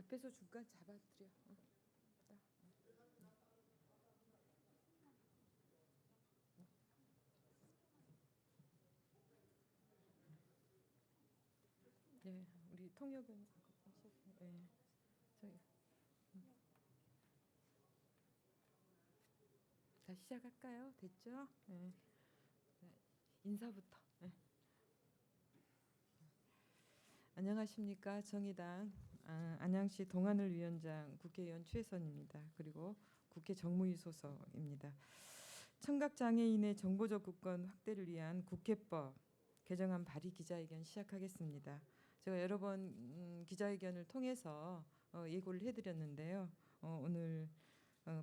앞에서 중간 잡아드려. 네, 우리 통역은 네, 저희 다시 시작할까요? 됐죠? 네. 인사부터. 네. 안녕하십니까, 정의당 안양시 동안을 위원장 국회의원 최선입니다. 그리고 국회 정무위 소속입니다. 청각장애인의 정보 접근권 확대를 위한 국회법 개정안 발의 기자회견 시작하겠습니다. 제가 여러 번 기자회견을 통해서 예고를 해드렸는데요. 오늘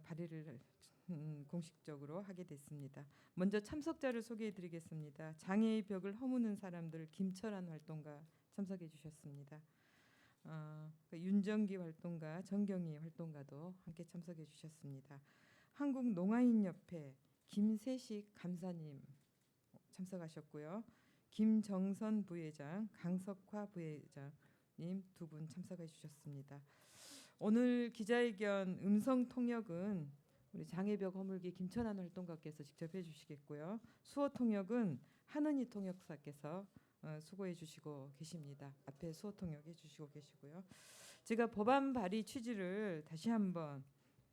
발의를 공식적으로 하게 됐습니다. 먼저 참석자를 소개해드리겠습니다. 장애의 벽을 허무는 사람들 김철한 활동가 참석해 주셨습니다. 윤정기 활동가, 정경희 활동가도 함께 참석해 주셨습니다. 한국농아인협회 김세식 감사님 참석하셨고요. 김정선 부회장, 강석화 부회장님 두 분 참석해 주셨습니다. 오늘 기자회견 음성 통역은 우리 장애벽 허물기 김천한 활동가께서 직접 해주시겠고요. 수어 통역은 한은희 통역사께서 수고해 주시고 계십니다. 앞에 수어 통역 해주시고 계시고요. 제가 법안 발의 취지를 다시 한번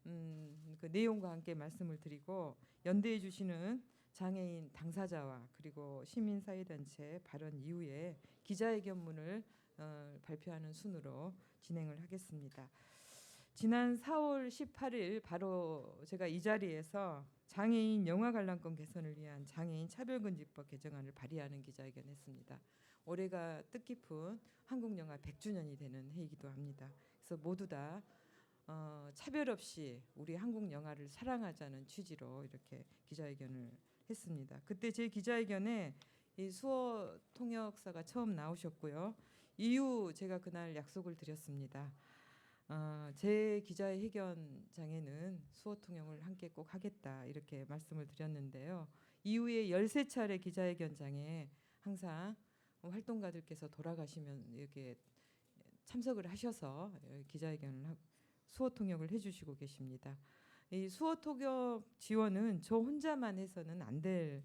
그 내용과 함께 말씀을 드리고 연대해 주시는 장애인 당사자와 그리고 시민사회단체 발언 이후에 기자회견문을 발표하는 순으로 진행을 하겠습니다. 지난 4월 18일 바로 제가 이 자리에서 장애인 영화 관람권 개선을 위한 장애인 차별금지법 개정안을 발의하는 기자회견을 했습니다. 올해가 뜻깊은 한국 영화 100주년이 되는 해이기도 합니다. 그래서 모두 다 차별 없이 우리 한국 영화를 사랑하자는 취지로 이렇게 기자회견을 했습니다. 그때 제 기자회견에 이 수어 통역사가 처음 나오셨고요. 이후 제가 그날 약속을 드렸습니다. 제 기자회견장에는 수어 통역을 함께 꼭 하겠다 이렇게 말씀을 드렸는데요. 이후에 13차례 기자회견장에 항상 활동가들께서 돌아가시면 이렇게 참석을 하셔서 기자회견을 수어 통역을 해주시고 계십니다. 이 수어 통역 지원은 저 혼자만 해서는 안 될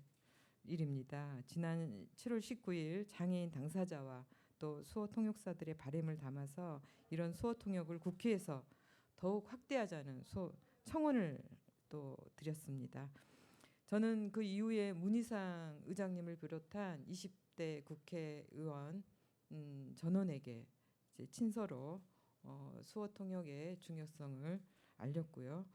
일입니다. 지난 7월 19일 장애인 당사자와 또 수어 통역사들의 바람을 담아서 이런 수어 통역을 국회에서 더욱 확대하자는 청원을 또 드렸습니다. 저는 그 이후에 문희상 의장님을 비롯한 20대 국회의원 전원에게 이제 친서로 수어 통역의 중요성을 알렸고요.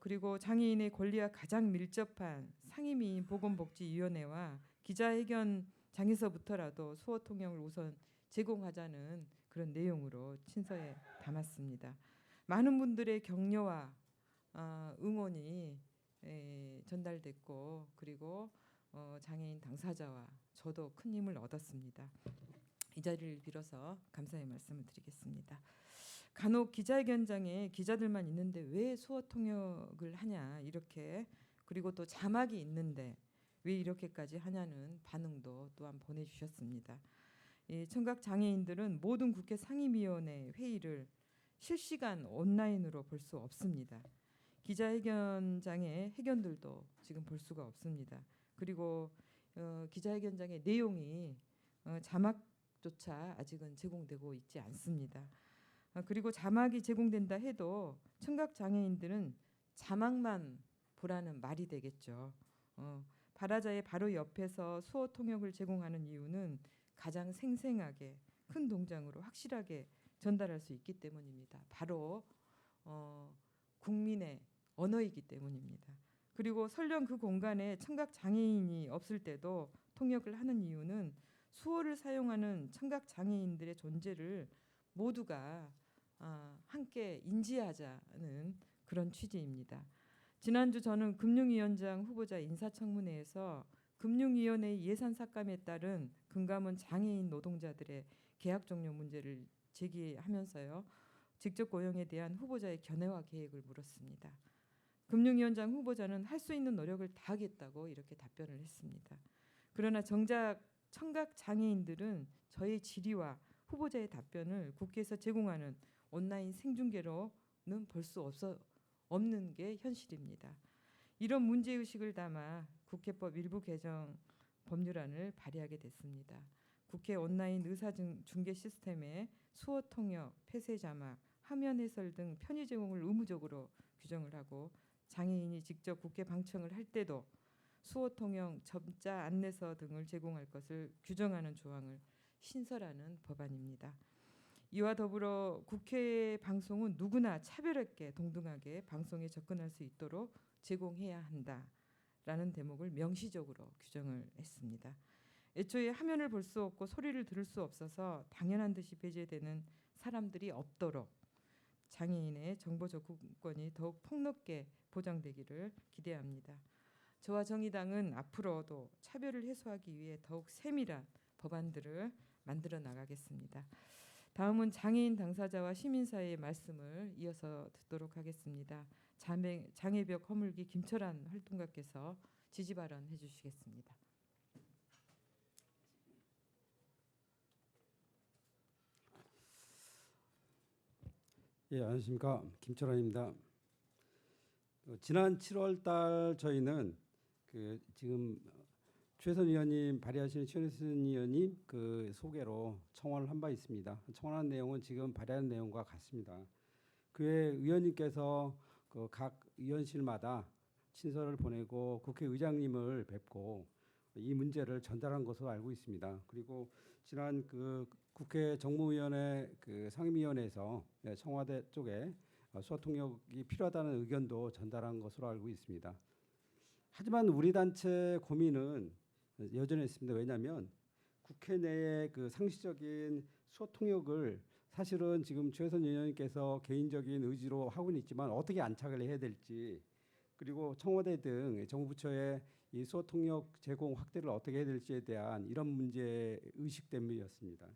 그리고 장애인의 권리와 가장 밀접한 상임위인 보건복지위원회와 기자회견장에서부터라도 수어 통역을 우선 제공하자는 그런 내용으로 친서에 담았습니다. 많은 분들의 격려와 응원이 전달됐고 그리고 장애인 당사자와 저도 큰 힘을 얻었습니다. 이 자리를 빌어서 감사의 말씀을 드리겠습니다. 간혹 기자회견장에 기자들만 있는데 왜 수어 통역을 하냐 이렇게 그리고 또 자막이 있는데 왜 이렇게까지 하냐는 반응도 또한 보내주셨습니다. 청각 장애인들은 모든 국회 상임위원회 회의를 실시간 온라인으로 볼 수 없습니다. 기자회견장의 회견들도 지금 볼 수가 없습니다. 그리고 기자회견장의 내용이 자막조차 아직은 제공되고 있지 않습니다. 그리고 자막이 제공된다 해도 청각 장애인들은 자막만 보라는 말이 되겠죠. 발화자의 바로 옆에서 수어 통역을 제공하는 이유는 가장 생생하게 큰 동장으로 확실하게 전달할 수 있기 때문입니다. 바로 국민의 언어이기 때문입니다. 그리고 설령 그 공간에 청각 장애인이 없을 때도 통역을 하는 이유는 수어를 사용하는 청각 장애인들의 존재를 모두가 함께 인지하자는 그런 취지입니다. 지난주 저는 금융위원장 후보자 인사청문회에서 금융위원회의 예산 삭감에 따른 금감원 장애인 노동자들의 계약 종료 문제를 제기하면서요. 직접 고용에 대한 후보자의 견해와 계획을 물었습니다. 금융위원장 후보자는 할 수 있는 노력을 다하겠다고 이렇게 답변을 했습니다. 그러나 정작 청각 장애인들은 저의 질의와 후보자의 답변을 국회에서 제공하는 온라인 생중계로는 볼 수 없는 게 현실입니다. 이런 문제의식을 담아 국회법 일부 개정 법률안을 발의하게 됐습니다. 국회 온라인 의사중계 시스템에 수어 통역, 폐쇄 자막, 화면 해설 등 편의 제공을 의무적으로 규정을 하고 장애인이 직접 국회 방청을 할 때도 수어 통역, 점자 안내서 등을 제공할 것을 규정하는 조항을 신설하는 법안입니다. 이와 더불어 국회 방송은 누구나 차별 없게 동등하게 방송에 접근할 수 있도록 제공해야 한다라는 대목을 명시적으로 규정을 했습니다. 애초에 화면을 볼 수 없고 소리를 들을 수 없어서 당연한 듯이 배제되는 사람들이 없도록 장애인의 정보 접근권이 더욱 폭넓게 보장되기를 기대합니다. 저와 정의당은 앞으로도 차별을 해소하기 위해 더욱 세밀한 법안들을 만들어 나가겠습니다. 다음은 장애인 당사자와 시민사회의 말씀을 이어서 듣도록 하겠습니다. 장애벽 허물기 김철환 활동가께서 지지 발언해 주시겠습니다. 예, 안녕하십니까. 김철환입니다. 지난 7월달 저희는 지금 최선 의원님 발의하시는 최선 의원님 소개로 청원을 한 바 있습니다. 청원한 내용은 지금 발의한 내용과 같습니다. 그외 의원님께서 각 의원실마다 친서를 보내고 국회의장님을 뵙고 이 문제를 전달한 것으로 알고 있습니다. 그리고 지난 국회 정무위원회 상임위원회에서 청와대 쪽에 수어 통역이 필요하다는 의견도 전달한 것으로 알고 있습니다. 하지만 우리 단체 고민은 여전히 있습니다. 왜냐하면 국회 내의 상시적인 수어 통역을 사실은 지금 최선 의원님께서 개인적인 의지로 하고는 있지만 어떻게 안착을 해야 될지, 그리고 청와대 등 정부 부처의 이 수어 통역 제공 확대를 어떻게 해야 될지에 대한 이런 문제 의식 때문이었습니다.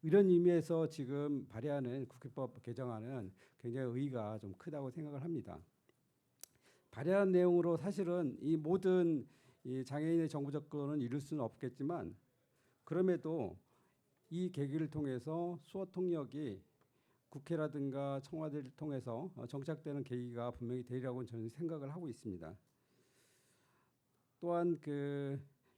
이런 의미에서 지금 발의하는 국회법 개정안은 굉장히 의의가 좀 크다고 생각을 합니다. 발의한 내용으로 사실은 이 모든 이 장애인의 정보 접근은 이룰 수는 없겠지만, 그럼에도 이 계기를 통해서 수어 통역이 국회라든가 청와대를 통해서 정착되는 계기가 분명히 되리라고 저는 생각을 하고 있습니다. 또한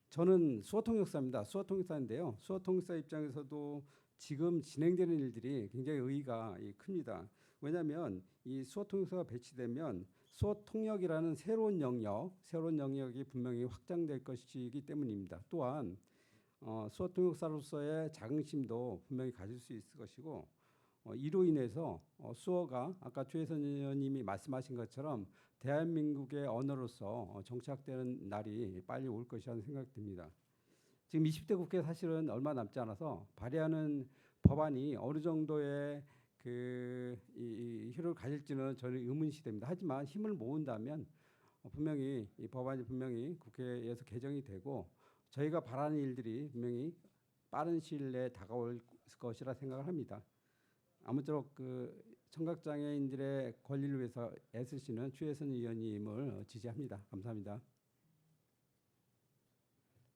저는 수어 통역사입니다. 수어 통역사인데요. 수어 통역사 입장에서도 지금 진행되는 일들이 굉장히 의의가 큽니다. 왜냐하면 이 수어 통역사가 배치되면 수어 통역이라는 새로운 영역이 분명히 확장될 것이기 때문입니다. 또한 수어 통역사로서의 자긍심도 분명히 가질 수 있을 것이고, 이로 인해서 수어가 아까 최혜선 의원님이 말씀하신 것처럼 대한민국의 언어로서 정착되는 날이 빨리 올 것이라는 생각이 듭니다. 지금 20대 국회 사실은 얼마 남지 않아서 발의하는 법안이 어느 정도의 이 효력을 가질지는 저는 의문시됩니다. 하지만 힘을 모은다면 분명히 이 법안이 분명히 국회에서 개정이 되고 저희가 바라는 일들이 분명히 빠른 시일 내에 다가올 것이라 생각을 합니다. 아무쪼록 청각장애인들의 권리를 위해서 애쓰시는 최혜선 의원님을 지지합니다. 감사합니다.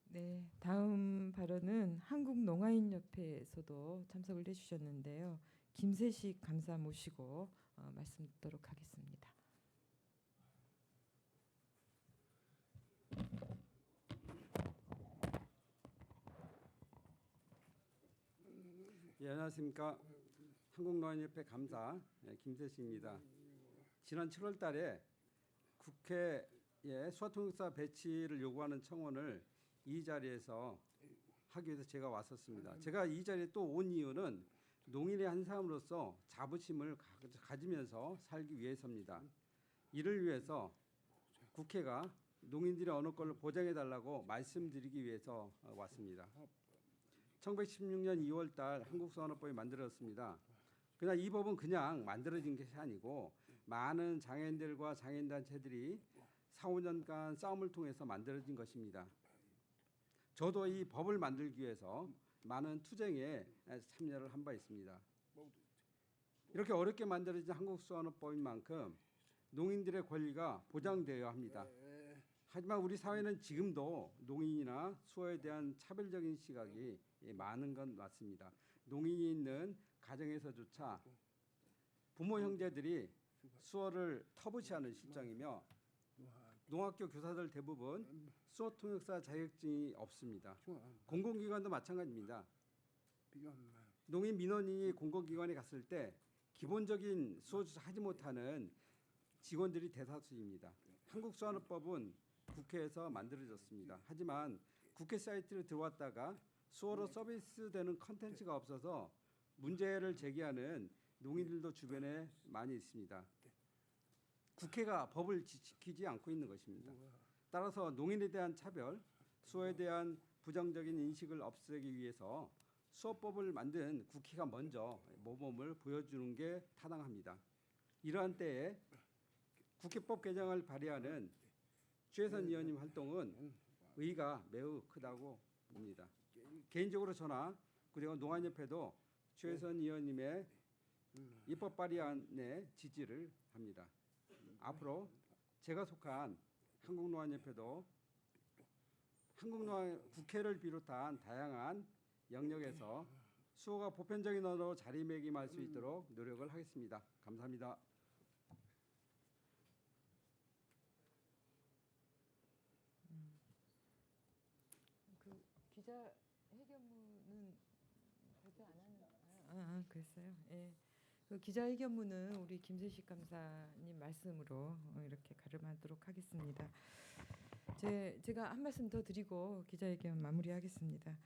네, 다음 발언은 한국농아인협회에서도 참석을 해주셨는데요. 김세식 감사 모시고 말씀 듣도록 하겠습니다. 예, 안녕하십니까. 한국농아인협회 감사 김세식입니다. 지난 7월달에 국회에 수어통역사 배치를 요구하는 청원을 이 자리에서 하기 위해서 제가 왔었습니다. 제가 이 자리에 또 온 이유는 농인의 한 사람으로서 자부심을 가지면서 살기 위해서입니다. 이를 위해서 국회가 농인들의 언어권을 보장해달라고 말씀드리기 위해서 왔습니다. 1916년 2월달 한국수언어법이 만들어졌습니다. 그러나 이 법은 그냥 만들어진 것이 아니고 많은 장애인들과 장애인단체들이 4, 5년간 싸움을 통해서 만들어진 것입니다. 저도 이 법을 만들기 위해서 많은 투쟁에 참여를 한 바 있습니다. 이렇게 어렵게 만들어진 한국수언어법인 만큼 농인들의 권리가 보장되어야 합니다. 하지만 우리 사회는 지금도 농인이나 수어에 대한 차별적인 시각이 많은 건 맞습니다. 농인이 있는 가정에서조차 부모 형제들이 수어를 터부시하는 실정이며 농학교 교사들 대부분 수어 통역사 자격증이 없습니다. 공공기관도 마찬가지입니다. 농인 민원인이 공공기관에 갔을 때 기본적인 수어조차 하지 못하는 직원들이 대다수입니다. 한국수어법은 국회에서 만들어졌습니다. 하지만 국회 사이트로 들어왔다가 수어로 서비스되는 컨텐츠가 없어서 문제를 제기하는 농인들도 주변에 많이 있습니다. 국회가 법을 지키지 않고 있는 것입니다. 따라서 농인에 대한 차별, 수어에 대한 부정적인 인식을 없애기 위해서 수어법을 만든 국회가 먼저 모범을 보여주는 게 타당합니다. 이러한 때에 국회법 개정을 발의하는 최혜선 의원님 활동은 의의가 매우 크다고 봅니다. 개인적으로 저나 그리고 농안협회도 최혜선 의원님의 입법 발의안에 지지를 합니다. 앞으로 제가 속한 한국농안협회도 국회를 비롯한 다양한 영역에서 수어가 보편적인 언어로 자리매김할 수 있도록 노력을 하겠습니다. 감사합니다. 그 기자 회견문은 발표 안 하는 그랬어요. 예. 그 기자회견문은 우리 김세식 감사님 말씀으로 이렇게 가름하도록 하겠습니다. 제가 한 말씀 더 드리고 기자회견 마무리하겠습니다.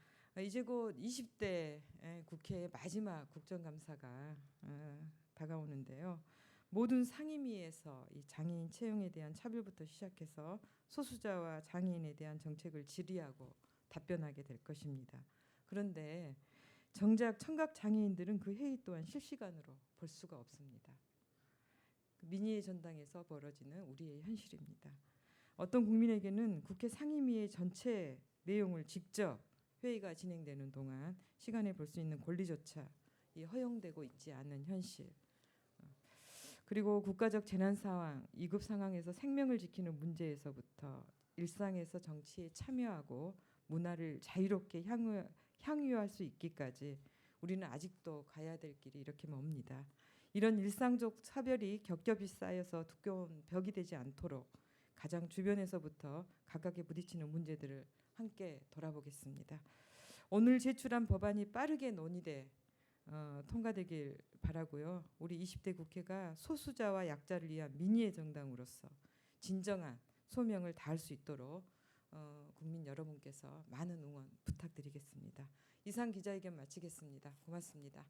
이제 곧 20대 국회의 마지막 국정감사가 다가오는데요. 모든 상임위에서 이 장애인 채용에 대한 차별부터 시작해서 소수자와 장애인에 대한 정책을 질의하고 답변하게 될 것입니다. 그런데 정작 청각 장애인들은 그 회의 또한 실시간으로 볼 수가 없습니다. 민의의 전당에서 벌어지는 우리의 현실입니다. 어떤 국민에게는 국회 상임위의 전체 내용을 직접 회의가 진행되는 동안 시간에 볼 수 있는 권리조차 허용되고 있지 않은 현실. 그리고 국가적 재난 상황, 위급 상황에서 생명을 지키는 문제에서부터 일상에서 정치에 참여하고 문화를 자유롭게 향유할 수 있기까지 우리는 아직도 가야 될 길이 이렇게 멉니다. 이런 일상적 차별이 겹겹이 쌓여서 두꺼운 벽이 되지 않도록 가장 주변에서부터 가깝게 부딪히는 문제들을 함께 돌아보겠습니다. 오늘 제출한 법안이 빠르게 논의돼 통과되길 바라고요. 우리 20대 국회가 소수자와 약자를 위한 민의의 정당으로서 진정한 소명을 다할 수 있도록 국민 여러분께서 많은 응원 부탁드리겠습니다. 이상 기자회견 마치겠습니다. 고맙습니다.